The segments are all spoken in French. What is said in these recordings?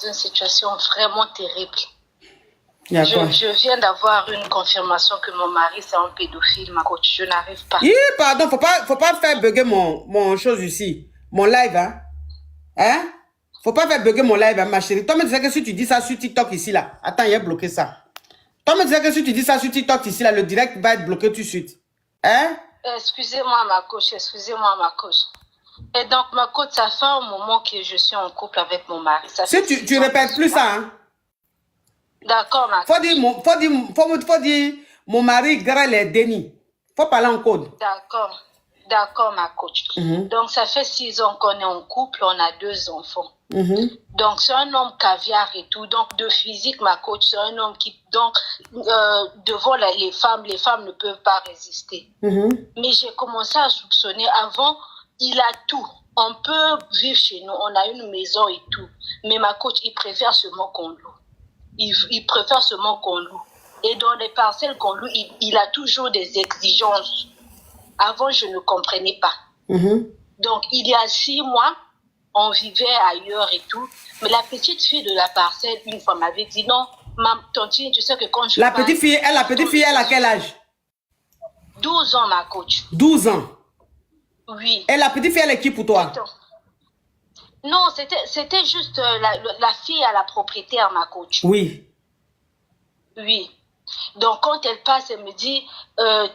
une situation vraiment terrible. Quoi? Je viens d'avoir une confirmation que mon mari, c'est un pédophile, ma coach. Je n'arrive pas. Pardon, faut pas faire bugger mon chose ici. Mon live, hein? Hein? Faut pas faire bugger mon live, hein, ma chérie. Toi, me disais que si tu dis ça sur TikTok ici, là. Attends, il a bloqué ça. Toi, me disais que si tu dis ça sur TikTok ici, là, le direct va être bloqué tout de suite. Hein? Excusez-moi, ma coach. Excusez-moi, ma coach. Et donc, ma coach, ça fait un moment que je suis en couple avec mon mari. Si tu répètes plus ça, hein? D'accord, ma coach. Faut dire, mon mari grâle les dénis. Faut parler en code. D'accord. D'accord, ma coach. Donc, ça fait 6 ans qu'on est en couple, on a 2 enfants. Donc, c'est un homme caviar et tout. Donc, de physique, ma coach, c'est un homme qui, donc, devant les femmes ne peuvent pas résister. Mais j'ai commencé à soupçonner. Avant, il a tout. On peut vivre chez nous, on a une maison et tout. Mais ma coach, il préfère seulement qu'on loue. Il préfère seulement qu'on loue. Et dans les parcelles qu'on loue, il a toujours des exigences. Avant, je ne comprenais pas. Donc, il y a 6 mois, on vivait ailleurs et tout. Mais la petite fille de la parcelle, une fois, m'avait dit, non, ma tantine, tu sais que quand je... La petite fille, elle a quel âge? 12 ans, ma coach. 12 ans? Oui. Et la petite fille, elle est qui pour toi? Non, c'était juste la fille à la propriétaire, ma coach. Oui. Oui. Donc, quand elle passe, elle me dit,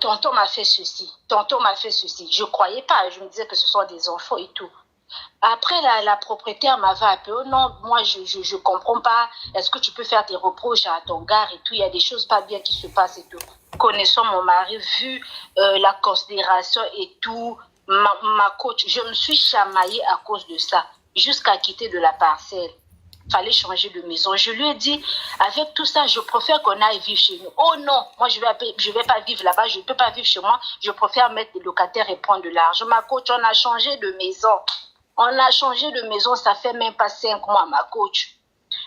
tonton m'a fait ceci, tonton m'a fait ceci. Je ne croyais pas, je me disais que ce sont des enfants et tout. Après, la propriétaire m'avait appelé, oh non, moi, je ne comprends pas, est-ce que tu peux faire des reproches à ton gars et tout, il y a des choses pas bien qui se passent et tout. Connaissant mon mari, vu la considération et tout, ma coach, je me suis chamaillée à cause de ça, jusqu'à quitter de la parcelle. Fallait changer de maison. Je lui ai dit, avec tout ça, je préfère qu'on aille vivre chez nous. Oh non, moi je vais pas vivre là-bas, je ne peux pas vivre chez moi. Je préfère mettre des locataires et prendre de l'argent. Ma coach, on a changé de maison. On a changé de maison, ça fait même pas 5 mois, ma coach.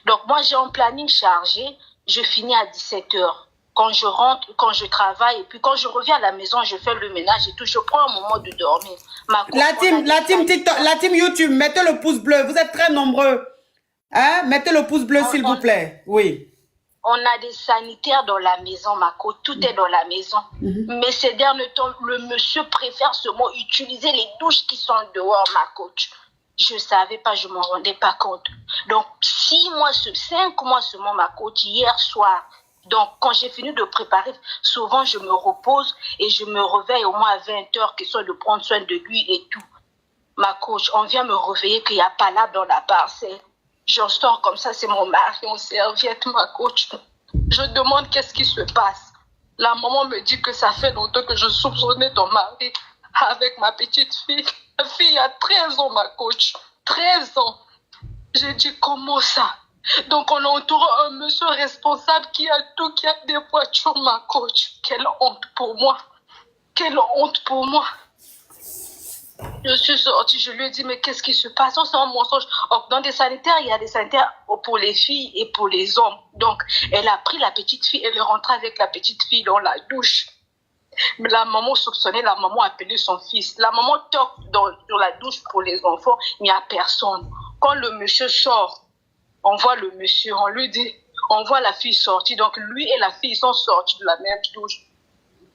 Donc moi j'ai un planning chargé, je finis à 17h. Quand je rentre, quand je travaille, et puis quand je reviens à la maison, je fais le ménage et tout, je prends un moment de dormir. Ma coach, la team TikTok, la team YouTube, mettez le pouce bleu, vous êtes très nombreux. Hein? Mettez le pouce bleu, s'il vous plaît. Oui. On a des sanitaires dans la maison, ma coach. Tout est dans la maison. Mais ces derniers temps, le monsieur préfère seulement utiliser les douches qui sont dehors, ma coach. Je ne savais pas, je ne m'en rendais pas compte. Donc, 5 mois seulement, ma coach, hier soir. Donc, quand j'ai fini de préparer, souvent je me repose et je me réveille au moins à 20h, question de prendre soin de lui et tout. Ma coach, on vient me réveiller qu'il n'y a pas là dans la parcelle. Je sors comme ça, c'est mon mari en serviette, ma coach. Je demande qu'est-ce qui se passe. La maman me dit que ça fait longtemps que je soupçonnais ton mari avec ma petite fille. La fille a 13 ans, ma coach. 13 ans. J'ai dit, comment ça? Donc, on entoure un monsieur responsable qui a tout, qui a des voitures, ma coach. Quelle honte pour moi. Quelle honte pour moi. Je suis sortie, je lui ai dit, mais qu'est-ce qui se passe? C'est un mensonge. Dans des sanitaires, il y a des sanitaires pour les filles et pour les hommes. Donc, elle a pris la petite fille, elle est rentrée avec la petite fille dans la douche. Mais la maman soupçonnait, la maman appelait son fils. La maman toque dans la douche pour les enfants, il n'y a personne. Quand le monsieur sort, on voit le monsieur, on lui dit, on voit la fille sortir. Donc, lui et la fille sont sortis de la même douche.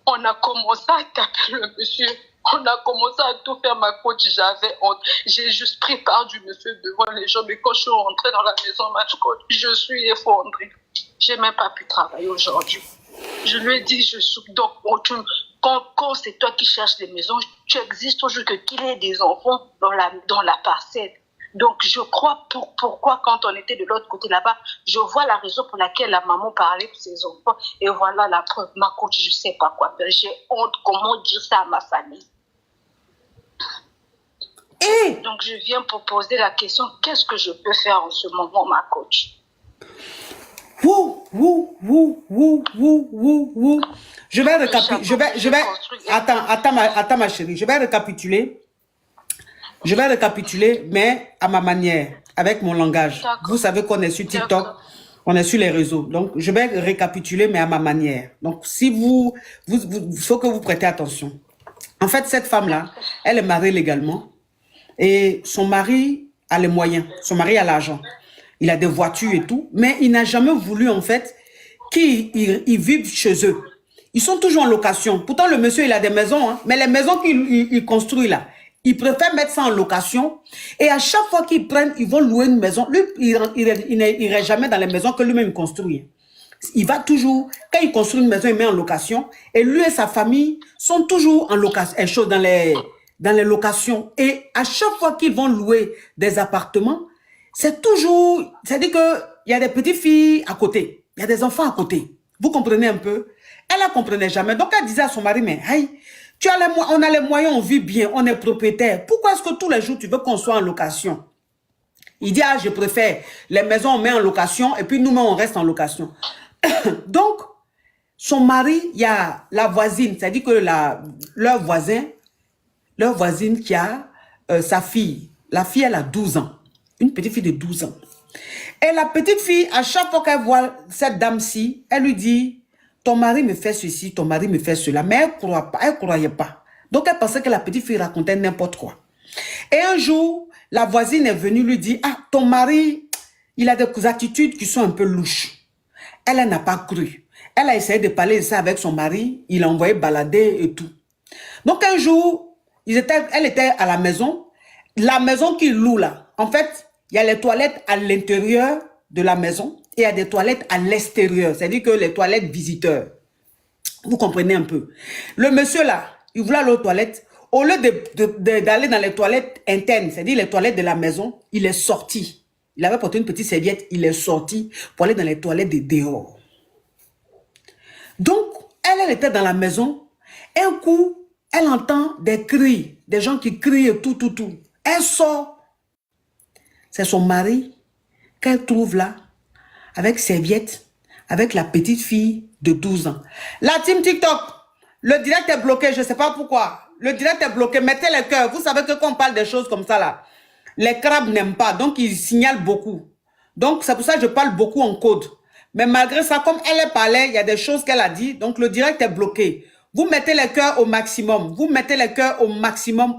On a commencé à taper le monsieur. On a commencé à tout faire, ma coach, j'avais honte. J'ai juste pris part du monsieur devant les gens, mais quand je suis rentrée dans la maison, ma coach, je suis effondrée. Je n'ai même pas pu travailler aujourd'hui. Je lui ai dit, donc, quand c'est toi qui cherches les maisons, tu existes toujours qu'il y ait des enfants dans la parcelle. Donc, je crois pourquoi, quand on était de l'autre côté là-bas, je vois la raison pour laquelle la maman parlait pour ses enfants. Et voilà la preuve. Ma coach, je ne sais pas quoi faire. J'ai honte. Comment dire ça à ma famille? Donc, je viens pour poser la question, qu'est-ce que je peux faire en ce moment, ma coach? Je vais récapituler. Attends, ma chérie. Je vais récapituler. Je vais récapituler, mais à ma manière, avec mon langage. Vous savez qu'on est sur TikTok, on est sur les réseaux. Donc, je vais récapituler, mais à ma manière. Donc, si faut que vous prêtez attention. En fait, cette femme-là, elle est mariée légalement et son mari a les moyens. Son mari a l'argent. il a des voitures et tout, mais il n'a jamais voulu, en fait, qu'ils vivent chez eux. Ils sont toujours en location. Pourtant, le monsieur, il a des maisons, hein, mais les maisons qu'il construit là, il préfère mettre ça en location. Et à chaque fois qu'ils prennent, ils vont louer une maison. Lui, il n'irait jamais dans les maisons que lui-même construit. Il va toujours, quand il construit une maison, il met en location. Et lui et sa famille sont toujours en location, dans les locations. Et à chaque fois qu'ils vont louer des appartements, c'est toujours, c'est-à-dire qu'il y a des petites filles à côté. Il y a des enfants à côté. Vous comprenez un peu? Elle ne comprenait jamais. Donc, elle disait à son mari, mais hey, on a les moyens, on vit bien, on est propriétaire. Pourquoi est-ce que tous les jours, tu veux qu'on soit en location? Il dit, ah, je préfère. Les maisons, on met en location et puis nous-mêmes, on reste en location. Donc, son mari, il y a la voisine, c'est-à-dire que leur voisine qui a sa fille. La fille, elle a 12 ans. Une petite fille de 12 ans. Et la petite fille, à chaque fois qu'elle voit cette dame-ci, elle lui dit, ton mari me fait ceci, ton mari me fait cela. Mais elle ne croyait pas. Donc, elle pensait que la petite fille racontait n'importe quoi. Et un jour, la voisine est venue lui dire, ah, ton mari, il a des attitudes qui sont un peu louches. Elle n'a pas cru. Elle a essayé de parler de ça avec son mari. Il l'a envoyé balader et tout. Donc, un jour, elle était à la maison. La maison qu'il loue là, en fait, il y a les toilettes à l'intérieur de la maison et il y a des toilettes à l'extérieur. C'est-à-dire que les toilettes visiteurs. Vous comprenez un peu. Le monsieur là, il voulait aller aux toilettes. Au lieu d'aller dans les toilettes internes, c'est-à-dire les toilettes de la maison, il est sorti. Il avait porté une petite serviette, il est sorti pour aller dans les toilettes de dehors. Donc, elle était dans la maison. Un coup, elle entend des cris, des gens qui crient et tout. Elle sort. C'est son mari qu'elle trouve là, avec serviette, avec la petite fille de 12 ans. La team TikTok, le direct est bloqué, je ne sais pas pourquoi. Le direct est bloqué, mettez les cœurs. Vous savez que quand on parle des choses comme ça là, les crabes n'aiment pas, donc ils signalent beaucoup. Donc c'est pour ça que je parle beaucoup en code. Mais malgré ça, comme elle parlait, il y a des choses qu'elle a dit, donc le direct est bloqué. Vous mettez les cœurs au maximum. Vous mettez les cœurs au maximum,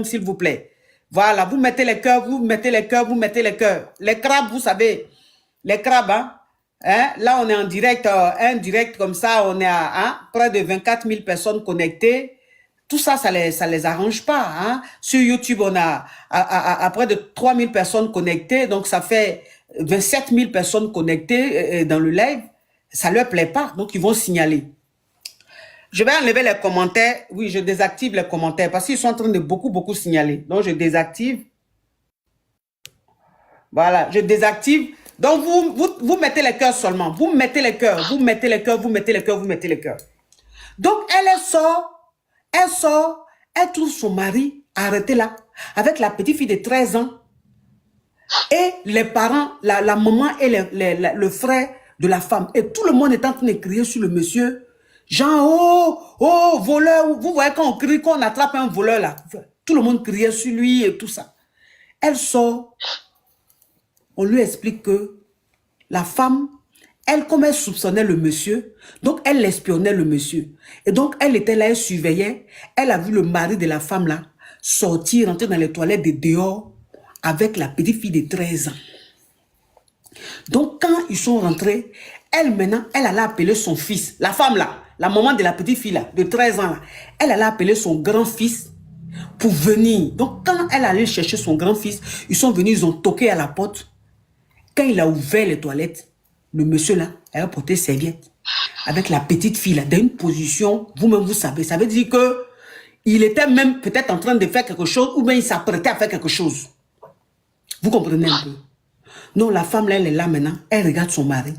s'il vous plaît. Voilà, vous mettez les cœurs, vous mettez les cœurs, vous mettez les cœurs. Les crabes, vous savez, les crabes, hein, là on est en direct, un direct comme ça, on est à près de 24 000 personnes connectées. Tout ça, ça les arrange pas. Hein. Sur YouTube, on a à près de 3 000 personnes connectées, donc ça fait 27 000 personnes connectées dans le live. Ça leur plaît pas, donc ils vont signaler. Je vais enlever les commentaires. Oui, je désactive les commentaires parce qu'ils sont en train de beaucoup signaler. Donc, je désactive. Voilà, je désactive. Donc, vous mettez les cœurs seulement. Vous mettez les cœurs, vous mettez les cœurs, vous mettez les cœurs, vous mettez les cœurs. Donc, elle sort, elle trouve son mari arrêté là, avec la petite fille de 13 ans. Et les parents, la maman et le frère de la femme. Et tout le monde est en train de crier sur le monsieur. Genre, oh, voleur. Vous voyez quand on crie, quand on attrape un voleur là. Tout le monde criait sur lui et tout ça. Elle sort. On lui explique que la femme, elle, comme elle soupçonnait le monsieur, donc elle espionnait le monsieur. Et donc elle était là, elle surveillait. Elle a vu le mari de la femme là sortir, rentrer dans les toilettes de dehors avec la petite fille de 13 ans. Donc quand ils sont rentrés, elle maintenant, elle allait appeler son fils, la femme là, la maman de la petite fille là, de 13 ans là, elle allait appeler son grand-fils pour venir. Donc quand elle allait chercher son grand-fils, ils sont venus, ils ont toqué à la porte. Quand il a ouvert les toilettes, le monsieur là, elle a porté serviette avec la petite fille là, dans une position, vous-même vous savez, ça veut dire que il était même peut-être en train de faire quelque chose ou bien il s'apprêtait à faire quelque chose. Vous comprenez un peu? Non, la femme là, elle est là maintenant, elle regarde son mari.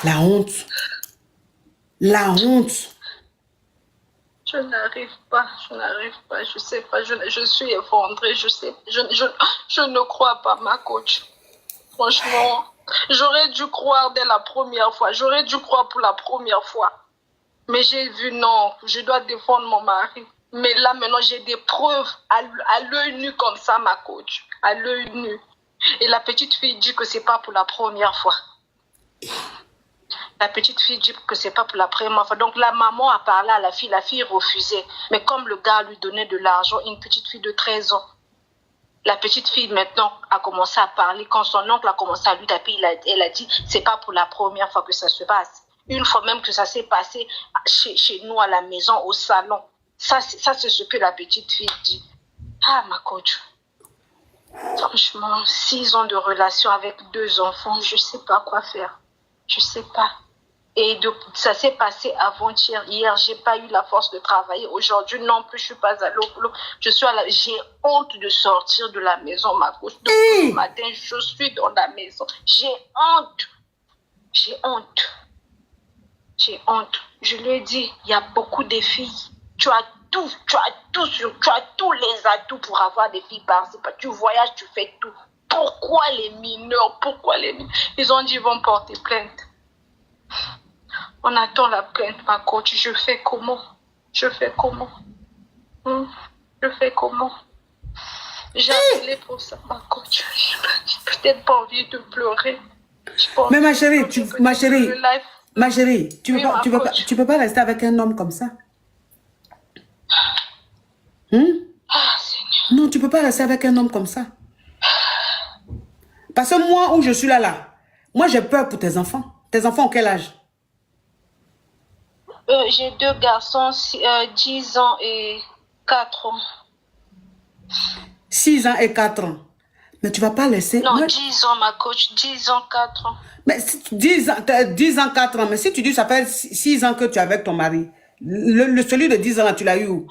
La honte. La honte. Je n'arrive pas, je sais pas, je suis effondrée, je ne crois pas, ma coach. Franchement, j'aurais dû croire dès la première fois, j'aurais dû croire pour la première fois. Mais j'ai vu, non, je dois défendre mon mari. Mais là, maintenant, j'ai des preuves à l'œil nu comme ça, ma coach, à l'œil nu. Et la petite fille dit que c'est pas pour la première fois. La petite fille dit que c'est pas pour la première fois. Donc la maman a parlé à la fille refusait. Mais comme le gars lui donnait de l'argent, une petite fille de 13 ans. La petite fille, maintenant, a commencé à parler. Quand son oncle a commencé à lui taper, elle a dit, c'est pas pour la première fois que ça se passe. Une fois même que ça s'est passé chez nous à la maison, au salon. Ça c'est ce que la petite fille dit. Ah, ma coach. Franchement, 6 ans de relation avec 2 enfants, je sais pas quoi faire. Je sais pas. Et ça s'est passé avant-hier. Hier, j'ai pas eu la force de travailler. Aujourd'hui, non plus, je suis pas à l'eau. J'ai honte de sortir de la maison, ma coach. Depuis le matin, je suis dans la maison. J'ai honte. J'ai honte. J'ai honte. Je lui ai dit, il y a beaucoup de filles. Tu as tous les atouts pour avoir des filles par-ci. Tu voyages, tu fais tout. Pourquoi les mineurs? Ils ont dit, ils vont porter plainte. On attend la plainte, ma coach. Je fais comment? J'ai appelé pour ça, ma coach. J'ai peut-être pas envie de pleurer. Mais ma chérie, tu peux pas rester avec un homme comme ça. Non, tu peux pas rester avec un homme comme ça. Parce que moi, où je suis là, moi j'ai peur pour tes enfants. Tes enfants ont quel âge? J'ai 2 garçons, 10 ans et 4 ans. 6 ans et 4 ans. Mais tu vas pas laisser... Non, 10 ans, ma coach. 10 ans, 4 ans. Mais 10 ans, 4 ans. Mais si tu dis ça fait 6 ans que tu es avec ton mari, celui de 10 ans, là, tu l'as eu où?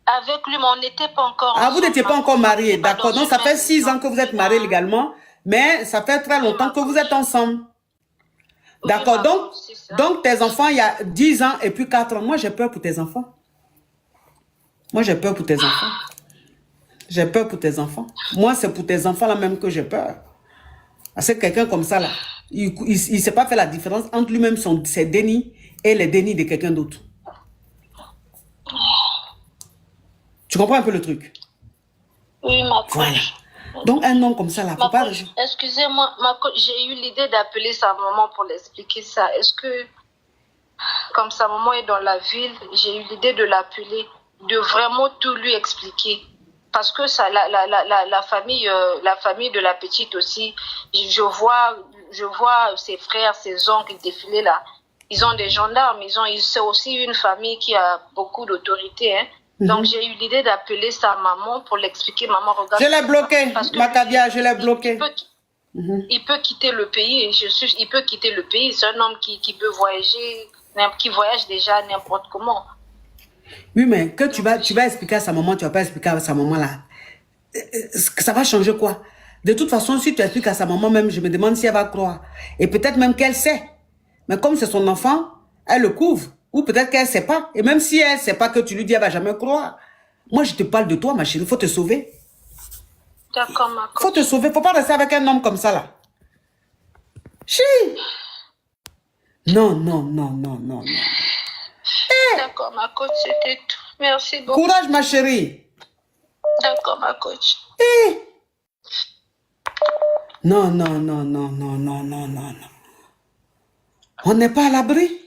Avec lui, mais on n'était pas encore... Ah, vous n'étiez pas encore mariés, d'accord. Donc, ça fait 6 ans que vous êtes mariés légalement, mais ça fait très longtemps que vous êtes ensemble. D'accord, donc tes enfants, il y a 10 ans et puis 4 ans. Moi, j'ai peur pour tes enfants. Moi, j'ai peur pour tes enfants. J'ai peur pour tes enfants. Moi, c'est pour tes enfants là même que j'ai peur. Parce que quelqu'un comme ça, là, il ne sait pas faire la différence entre lui-même, ses dénis et les dénis de quelqu'un d'autre. Tu comprends un peu le truc? Oui, ma coach. Voilà. Donc, un homme comme ça, là, faut pas... Excusez-moi, j'ai eu l'idée d'appeler sa maman pour l'expliquer ça. Est-ce que, comme sa maman est dans la ville, j'ai eu l'idée de l'appeler, de vraiment tout lui expliquer. Parce que ça, la famille de la petite aussi, je vois ses frères, ses oncles défiler là. Ils ont des gendarmes, c'est aussi une famille qui a beaucoup d'autorité, hein. Donc, j'ai eu l'idée d'appeler sa maman pour l'expliquer. Maman, regarde. Je l'ai bloqué, Macabia, je l'ai bloqué. Il peut quitter le pays. Il peut quitter le pays. C'est un homme qui peut voyager, qui voyage déjà n'importe comment. Oui, mais que tu vas expliquer à sa maman, tu vas pas expliquer à sa maman là. Ça va changer quoi? De toute façon, si tu expliques à sa maman même, je me demande si elle va croire. Et peut-être même qu'elle sait. Mais comme c'est son enfant, elle le couvre. Ou peut-être qu'elle ne sait pas. Et même si elle ne sait pas que tu lui dis, elle ne va jamais croire. Moi, je te parle de toi, ma chérie. Il faut te sauver. D'accord, ma coach. Il faut te sauver. Il ne faut pas rester avec un homme comme ça, là. Chi. Non. D'accord, ma coach, c'était tout. Merci beaucoup. Courage, ma chérie. D'accord, ma coach. Non. On n'est pas à l'abri.